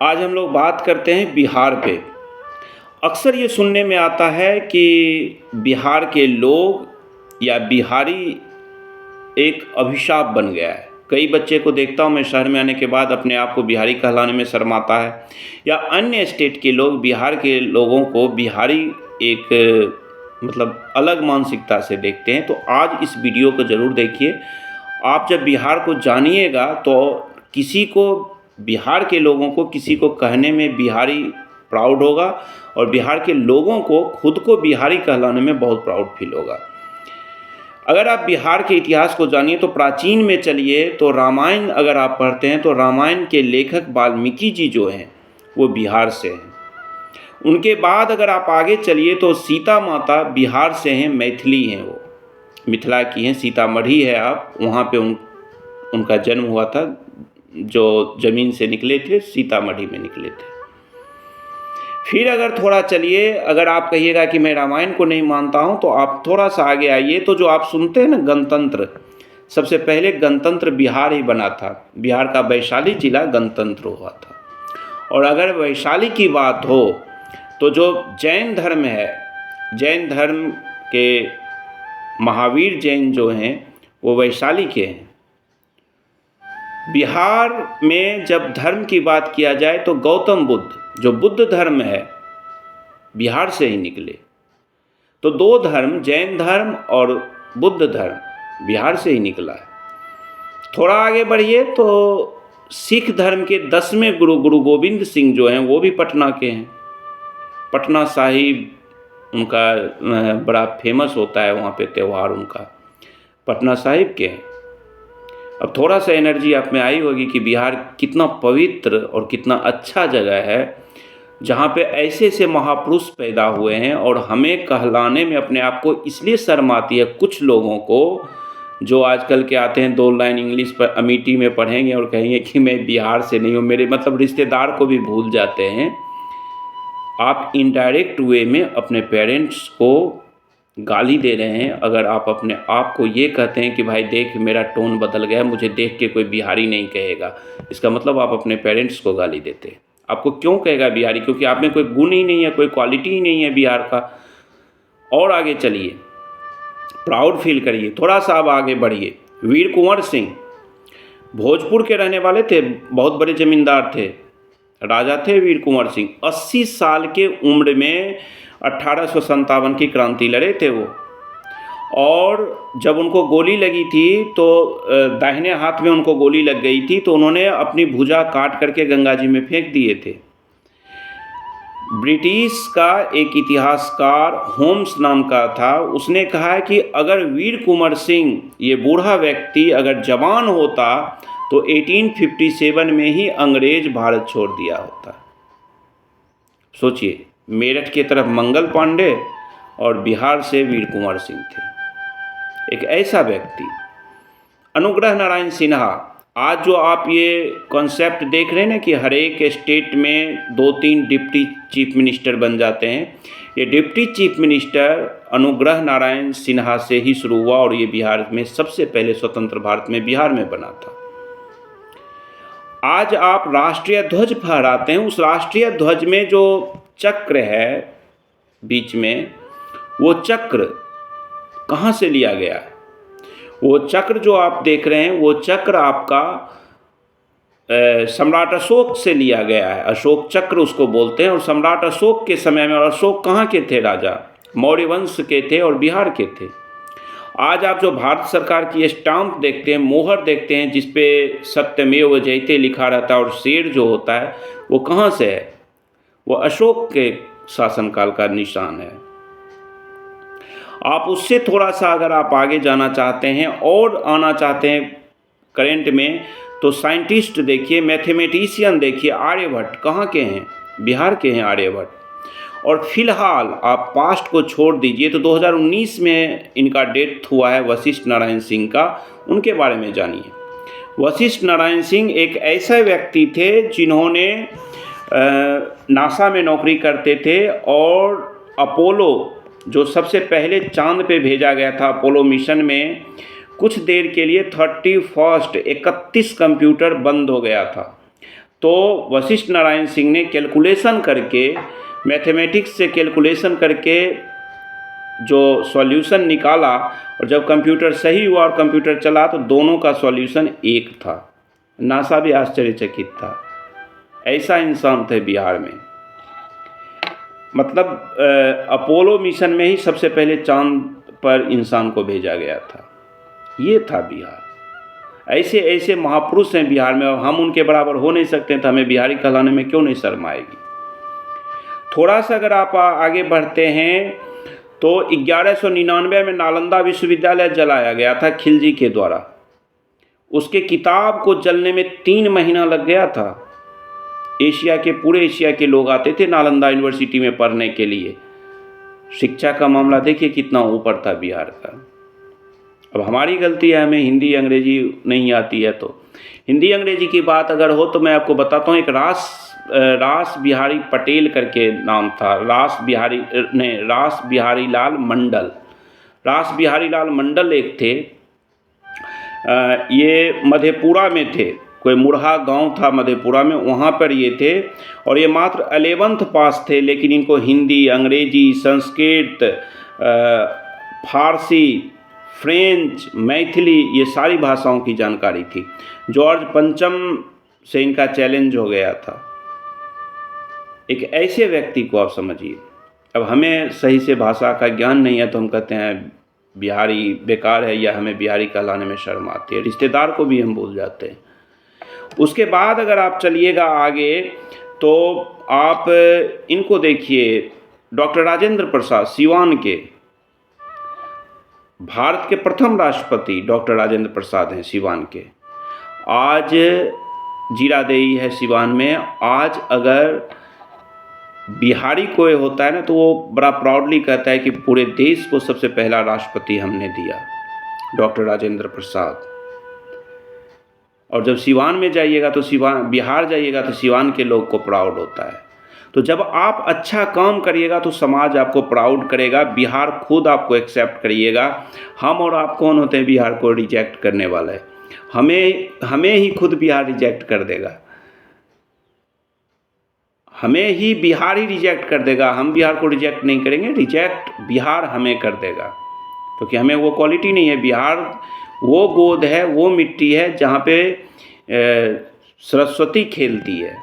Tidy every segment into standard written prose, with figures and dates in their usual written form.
आज हम लोग बात करते हैं बिहार पे। अक्सर ये सुनने में आता है कि बिहार के लोग या बिहारी एक अभिशाप बन गया है। कई बच्चे को देखता हूँ मैं शहर में आने के बाद अपने आप को बिहारी कहलाने में शर्माता है, या अन्य स्टेट के लोग बिहार के लोगों को बिहारी एक अलग मानसिकता से देखते हैं। तो आज इस वीडियो को ज़रूर देखिए। आप जब बिहार को जानिएगा तो किसी को, बिहार के लोगों को किसी को कहने में बिहारी प्राउड होगा, और बिहार के लोगों को खुद को बिहारी कहलाने में बहुत प्राउड फील होगा। अगर आप बिहार के इतिहास को जानिए तो प्राचीन में चलिए तो रामायण अगर आप पढ़ते हैं तो रामायण के लेखक वाल्मीकि जी जो हैं वो बिहार से हैं। उनके बाद अगर आप आगे चलिए तो सीता माता बिहार से हैं, मैथिली हैं, वो मिथिला की हैं, सीतामढ़ी है आप वहाँ पे उनका जन्म हुआ था। जो ज़मीन से निकले थे सीतामढ़ी में निकले थे। फिर अगर थोड़ा चलिए, अगर आप कहिएगा कि मैं रामायण को नहीं मानता हूँ तो आप थोड़ा सा आगे आइए तो जो आप सुनते हैं ना गणतंत्र, सबसे पहले गणतंत्र बिहार ही बना था। बिहार का वैशाली जिला गणतंत्र हुआ था। और अगर वैशाली की बात हो तो जो जैन धर्म है, जैन धर्म के महावीर जैन जो हैं वो वैशाली के हैं। बिहार में जब धर्म की बात किया जाए तो गौतम बुद्ध, जो बुद्ध धर्म है, बिहार से ही निकले। तो दो धर्म, जैन धर्म और बुद्ध धर्म, बिहार से ही निकला है। थोड़ा आगे बढ़िए तो सिख धर्म के 10वें गुरु गोविंद सिंह जो हैं वो भी पटना के हैं। पटना साहिब उनका बड़ा फेमस होता है, वहाँ पे त्यौहार उनका, पटना साहिब के हैं। अब थोड़ा सा एनर्जी आप में आई होगी कि बिहार कितना पवित्र और कितना अच्छा जगह है, जहाँ पे ऐसे ऐसे महापुरुष पैदा हुए हैं। और हमें कहलाने में अपने आप को इसलिए शर्म आती है कुछ लोगों को, जो आजकल के आते हैं 2 लाइन इंग्लिश पर अमेठी में पढ़ेंगे और कहेंगे कि मैं बिहार से नहीं हूँ, मेरे रिश्तेदार को भी भूल जाते हैं। आप इनडायरेक्ट वे में अपने पेरेंट्स को गाली दे रहे हैं। अगर आप अपने आप को ये कहते हैं कि भाई देख मेरा टोन बदल गया, मुझे देख के कोई बिहारी नहीं कहेगा, इसका मतलब आप अपने पेरेंट्स को गाली देते हैं। आपको क्यों कहेगा बिहारी? क्योंकि आप में कोई गुण ही नहीं है, कोई क्वालिटी ही नहीं है बिहार का। और आगे चलिए, प्राउड फील करिए। थोड़ा सा आप आगे बढ़िए। वीर कुंवर सिंह भोजपुर के रहने वाले थे, बहुत बड़े जमींदार थे, राजा थे वीर कुंवर सिंह। 80 साल के उम्र में 1857 की क्रांति लड़े थे वो। और जब उनको गोली लगी थी तो दाहिने हाथ में उनको गोली लग गई थी, तो उन्होंने अपनी भुजा काट करके गंगा जी में फेंक दिए थे। ब्रिटिश का एक इतिहासकार होम्स नाम का था, उसने कहा है कि अगर वीर कुंवर सिंह ये बूढ़ा व्यक्ति अगर जवान होता तो 1857 में ही अंग्रेज भारत छोड़ दिया होता। सोचिए, मेरठ की तरफ मंगल पांडे और बिहार से वीर कुंवर सिंह थे। एक ऐसा व्यक्ति। अनुग्रह नारायण सिन्हा, आज जो आप ये कॉन्सेप्ट देख रहे हैं ना कि हर एक स्टेट में 2-3 डिप्टी चीफ मिनिस्टर बन जाते हैं, ये deputy chief minister Anugrah Narayan Sinha से ही शुरू हुआ। और ये बिहार में सबसे पहले स्वतंत्र भारत में बिहार में बना था। आज आप राष्ट्रीय ध्वज फहराते हैं, उस राष्ट्रीय ध्वज में जो चक्र है बीच में, वो चक्र कहाँ से लिया गया है? वो चक्र जो आप देख रहे हैं वो चक्र आपका सम्राट अशोक से लिया गया है। अशोक चक्र उसको बोलते हैं। और सम्राट अशोक के समय में, और अशोक कहाँ के थे? राजा मौर्य वंश के थे और बिहार के थे। आज आप जो भारत सरकार की स्टाम्प देखते हैं, मोहर देखते हैं जिसपे सत्यमेव जयते लिखा रहता है और शेर जो होता है, वो कहाँ से है? वो अशोक के शासनकाल का निशान है। आप उससे थोड़ा सा अगर आप आगे जाना चाहते हैं और आना चाहते हैं करेंट में, तो साइंटिस्ट देखिए, मैथमेटिशियन देखिए, आर्यभट्ट कहाँ के हैं? बिहार के हैं आर्यभट्ट। और फिलहाल आप पास्ट को छोड़ दीजिए तो 2019 में इनका डेथ हुआ है, वशिष्ठ नारायण सिंह का। उनके बारे में जानिए। वशिष्ठ नारायण सिंह एक ऐसे व्यक्ति थे जिन्होंने नासा में नौकरी करते थे, और अपोलो जो सबसे पहले चांद पे भेजा गया था, अपोलो मिशन में कुछ देर के लिए 31 कंप्यूटर बंद हो गया था। तो वशिष्ठ नारायण सिंह ने कैलकुलेशन करके, मैथमेटिक्स से कैलकुलेशन करके जो सॉल्यूशन निकाला, और जब कंप्यूटर सही हुआ और कंप्यूटर चला तो दोनों का सॉल्यूशन एक था। नासा भी आश्चर्यचकित था। ऐसा इंसान थे बिहार में। मतलब अपोलो मिशन में ही सबसे पहले चांद पर इंसान को भेजा गया था। ये था बिहार। ऐसे ऐसे महापुरुष हैं बिहार में, और हम उनके बराबर हो नहीं सकते, तो हमें बिहारी कहलाने में क्यों नहीं शर्म आएगी। थोड़ा सा अगर आप आगे बढ़ते हैं तो 1199 में नालंदा विश्वविद्यालय जलाया गया था खिलजी के द्वारा। उसके किताब को जलने में 3 महीना लग गया था। एशिया के, पूरे एशिया के लोग आते थे नालंदा यूनिवर्सिटी में पढ़ने के लिए। शिक्षा का मामला देखिए कितना ऊपर था बिहार का। अब हमारी गलती है, हमें हिंदी अंग्रेजी नहीं आती है। तो हिंदी अंग्रेजी की बात अगर हो तो मैं आपको बताता हूँ, एक रास बिहारी पटेल करके नाम था। रास बिहारी लाल मंडल। रास बिहारी लाल मंडल एक थे। ये मधेपुरा में थे, कोई मुरहा गांव था मधेपुरा में, वहाँ पर ये थे। और ये मात्र 11th पास थे, लेकिन इनको हिंदी, अंग्रेजी, संस्कृत, फारसी, फ्रेंच, मैथिली, ये सारी भाषाओं की जानकारी थी। जॉर्ज पंचम से इनका चैलेंज हो गया था। एक ऐसे व्यक्ति को आप समझिए। अब हमें सही से भाषा का ज्ञान नहीं है तो हम कहते हैं बिहारी बेकार है, या हमें बिहारी कहलाने में शर्म आती है। रिश्तेदार को भी हम भूल जाते हैं। उसके बाद अगर आप चलिएगा आगे तो आप इनको देखिए, डॉक्टर राजेंद्र प्रसाद सिवान के, भारत के प्रथम राष्ट्रपति डॉक्टर राजेंद्र प्रसाद हैं सिवान के। आज जीरादेई है सिवान में। आज अगर बिहारी कोई होता है ना तो वो बड़ा प्राउडली कहता है कि पूरे देश को सबसे पहला राष्ट्रपति हमने दिया, डॉक्टर राजेंद्र प्रसाद। और जब सिवान में जाइएगा तो बिहार जाइएगा तो सिवान के लोग को प्राउड होता है। तो जब आप अच्छा काम करिएगा तो समाज आपको प्राउड करेगा, बिहार खुद आपको एक्सेप्ट करिएगा। हम और आप कौन होते हैं बिहार को रिजेक्ट करने वाले? हमें ही खुद बिहार रिजेक्ट कर देगा। हमें ही बिहार ही रिजेक्ट कर देगा। हम बिहार को रिजेक्ट नहीं करेंगे, रिजेक्ट बिहार हमें कर देगा, क्योंकि हमें वो क्वालिटी नहीं है। बिहार वो गोद है, वो मिट्टी है जहाँ पे सरस्वती खेलती है।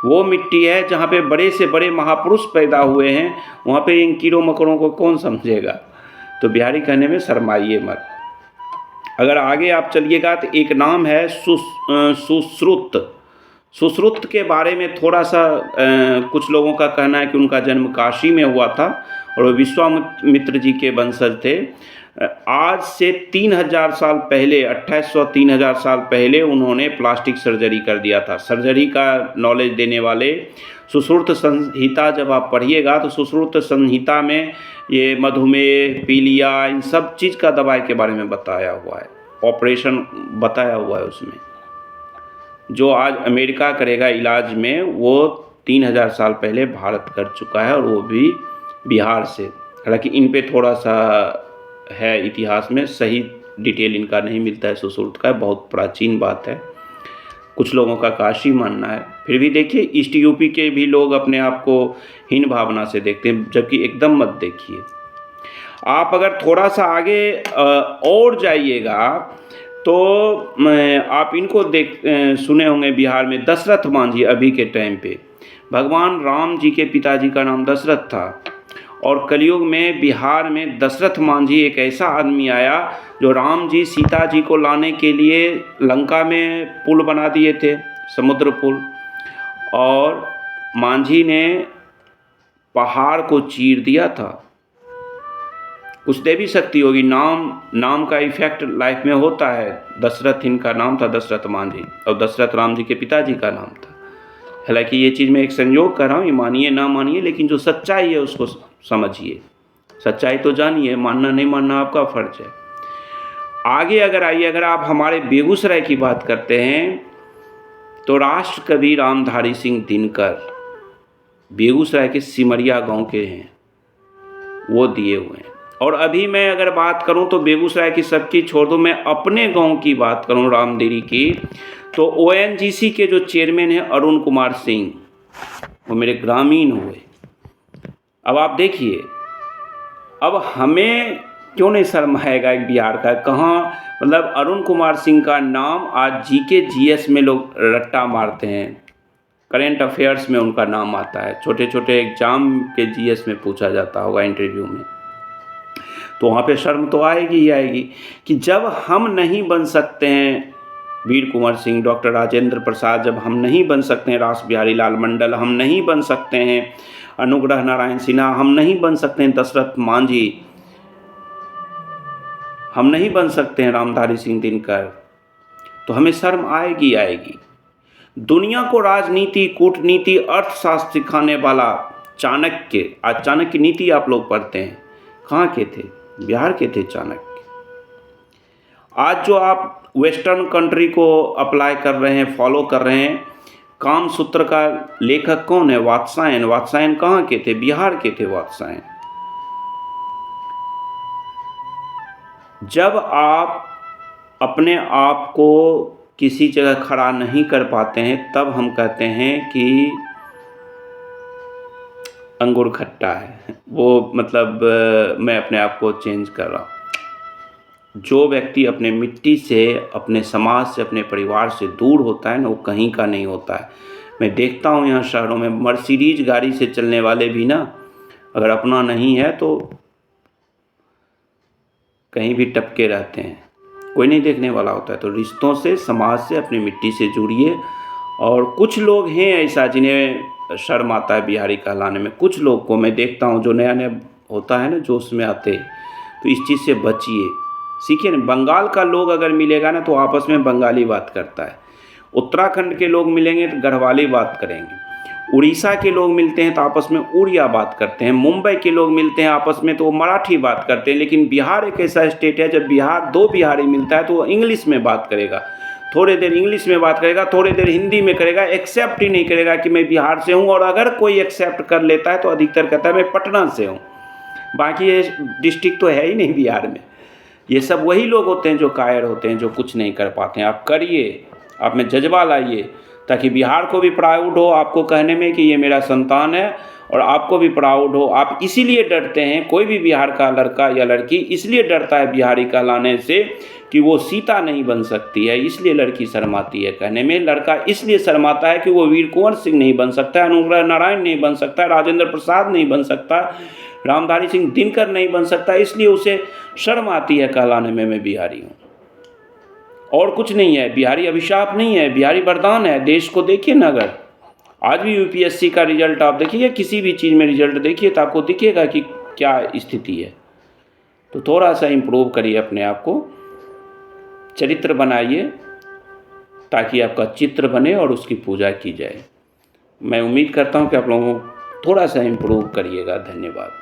वो मिट्टी है जहाँ पे बड़े से बड़े महापुरुष पैदा हुए हैं। वहाँ पे इन कीड़ों मकोड़ों को कौन समझेगा? तो बिहारी कहने में शर्माइए मत। अगर आगे आप चलिएगा तो एक नाम है सुश्रुत। सुश्रुत के बारे में थोड़ा सा कुछ लोगों का कहना है कि उनका जन्म काशी में हुआ था और वो विश्वामित्र जी के वंशज थे। आज से 3000 साल पहले, 2800-3000 साल पहले उन्होंने प्लास्टिक सर्जरी कर दिया था। सर्जरी का नॉलेज देने वाले सुश्रुत संहिता जब आप पढ़िएगा तो सुश्रुत संहिता में ये मधुमेह, पीलिया, इन सब चीज़ का दवाई के बारे में बताया हुआ है, ऑपरेशन बताया हुआ है उसमें। जो आज अमेरिका करेगा इलाज में, वो 3000 साल पहले भारत कर चुका है, और वो भी बिहार से। हालांकि इन पे थोड़ा सा है इतिहास में, सही डिटेल इनका नहीं मिलता है। सुश्रुत का बहुत प्राचीन बात है, कुछ लोगों का काशी मानना है। फिर भी देखिए ईस्ट यूपी के भी लोग अपने आप को हीन भावना से देखते हैं, जबकि एकदम मत देखिए। आप अगर थोड़ा सा आगे और जाइएगा तो आप इनको सुने होंगे बिहार में, दशरथ मांझी। अभी के टाइम पे भगवान राम जी के पिताजी का नाम दशरथ था, और कलयुग में बिहार में दशरथ मांझी एक ऐसा आदमी आया जो राम जी सीता जी को लाने के लिए लंका में पुल बना दिए थे, समुद्र पुल, और मांझी ने पहाड़ को चीर दिया था। कुछ देवी शक्ति होगी, नाम का इफेक्ट लाइफ में होता है। दशरथ इनका नाम था, दशरथ मांझी, और दशरथ राम जी के पिताजी का नाम था। हालांकि ये चीज़ मैं एक संयोग कर रहा हूँ, ये मानिए ना मानिए, लेकिन जो सच्चाई है उसको समझिए। सच्चाई तो जानिए, मानना नहीं मानना आपका फर्ज है। आगे अगर आइए, अगर आप हमारे बेगूसराय की बात करते हैं तो राष्ट्र कवि रामधारी सिंह दिनकर बेगूसराय के सिमरिया गांव के हैं, वो दिए हुए हैं। और अभी मैं अगर बात करूं तो बेगूसराय की सबकी छोड़ दो, मैं अपने गांव की बात करूं रामदेरी की, तो ओएनजीसी के जो चेयरमैन हैं अरुण कुमार सिंह, वो मेरे ग्रामीण हुए। अब आप देखिए, अब हमें क्यों नहीं शर्म आएगा एक बिहार का, कहाँ मतलब अरुण कुमार सिंह का नाम आज जीके जीएस में लोग रट्टा मारते हैं, करेंट अफेयर्स में उनका नाम आता है, छोटे छोटे एग्जाम के जीएस में पूछा जाता होगा इंटरव्यू में, तो वहाँ पे शर्म तो आएगी ही आएगी कि जब हम नहीं बन सकते हैं वीर कुंवर सिंह, डॉक्टर राजेंद्र प्रसाद, जब हम नहीं बन सकते हैं रास बिहारी लाल मंडल, हम नहीं बन सकते हैं अनुग्रह नारायण सिन्हा, हम नहीं बन सकते हैं दशरथ मांझी, हम नहीं बन सकते हैं रामधारी सिंह दिनकर, तो हमें शर्म आएगी आएगी। दुनिया को राजनीति, कूटनीति, अर्थशास्त्र सिखाने वाला चाणक्य, आज चाणक्य नीति आप लोग पढ़ते हैं, कहाँ के थे? बिहार के थे चाणक्य। आज जो आप वेस्टर्न कंट्री को अप्लाई कर रहे हैं, फॉलो कर रहे हैं, काम सूत्र का लेखक कौन है? वात्सायन। वात्सायन कहाँ के थे? बिहार के थे वात्सायन। जब आप अपने आप को किसी जगह खड़ा नहीं कर पाते हैं, तब हम कहते हैं कि अंगूर खट्टा है, वो मतलब मैं अपने आप को चेंज कर रहा हूँ। जो व्यक्ति अपने मिट्टी से, अपने समाज से, अपने परिवार से दूर होता है ना, वो कहीं का नहीं होता है। मैं देखता हूँ यहाँ शहरों में मर्सिडीज गाड़ी से चलने वाले भी ना, अगर अपना नहीं है तो कहीं भी टपके रहते हैं, कोई नहीं देखने वाला होता है। तो रिश्तों से, समाज से, अपनी मिट्टी से जुड़िए। और कुछ लोग हैं ऐसा जिन्हें शर्म आता है बिहारी कहलाने में, कुछ लोग को मैं देखता हूँ जो नया नया होता है ना, जोश में आते, तो इस चीज़ से बचिए, सीखिए ना। बंगाल का लोग अगर मिलेगा ना तो आपस में बंगाली बात करता है, उत्तराखंड के लोग मिलेंगे तो गढ़वाली बात करेंगे, उड़ीसा के लोग मिलते हैं तो आपस में उड़िया बात करते हैं, मुंबई के लोग मिलते हैं आपस में तो वो मराठी बात करते हैं। लेकिन बिहार एक ऐसा स्टेट है, जब बिहार दो बिहारी मिलता है तो वो इंग्लिश में बात करेगा, थोड़ी देर इंग्लिश में बात करेगा, थोड़ी देर हिंदी में करेगा, एक्सेप्ट ही नहीं करेगा कि मैं बिहार से हूँ। और अगर कोई एक्सेप्ट कर लेता है तो अधिकतर कहता है मैं पटना से हूँ, बाकी ये डिस्ट्रिक्ट तो है ही नहीं बिहार में। ये सब वही लोग होते हैं जो कायर होते हैं, जो कुछ नहीं कर पाते हैं। आप करिए, आप में जज्बा लाइए, ताकि बिहार को भी प्राउड हो आपको कहने में कि ये मेरा संतान है, और आपको भी प्राउड हो। आप इसीलिए डरते हैं, कोई भी बिहार का लड़का या लड़की इसलिए डरता है बिहारी कहलाने से कि वो सीता नहीं बन सकती है, इसलिए लड़की शर्माती है कहने में। लड़का इसलिए शर्माता है कि वो वीर कुंवर सिंह नहीं बन सकता, अनुग्रह नारायण नहीं बन सकता, राजेंद्र प्रसाद नहीं बन सकता, रामधारी सिंह दिनकर नहीं बन सकता, इसलिए उसे शर्म आती है कहलाने में मैं बिहारी हूँ। और कुछ नहीं है, बिहारी अभिशाप नहीं है, बिहारी वरदान है। देश को देखिए ना, अगर आज भी यूपीएससी का रिजल्ट आप देखिए, किसी भी चीज़ में रिजल्ट देखिए तो आपको दिखेगा कि क्या स्थिति है। तो थोड़ा सा इम्प्रूव करिए अपने आप को, चरित्र बनाइए, ताकि आपका चित्र बने और उसकी पूजा की जाए। मैं उम्मीद करता हूँ कि आप लोगों को थोड़ा सा इम्प्रूव करिएगा। धन्यवाद।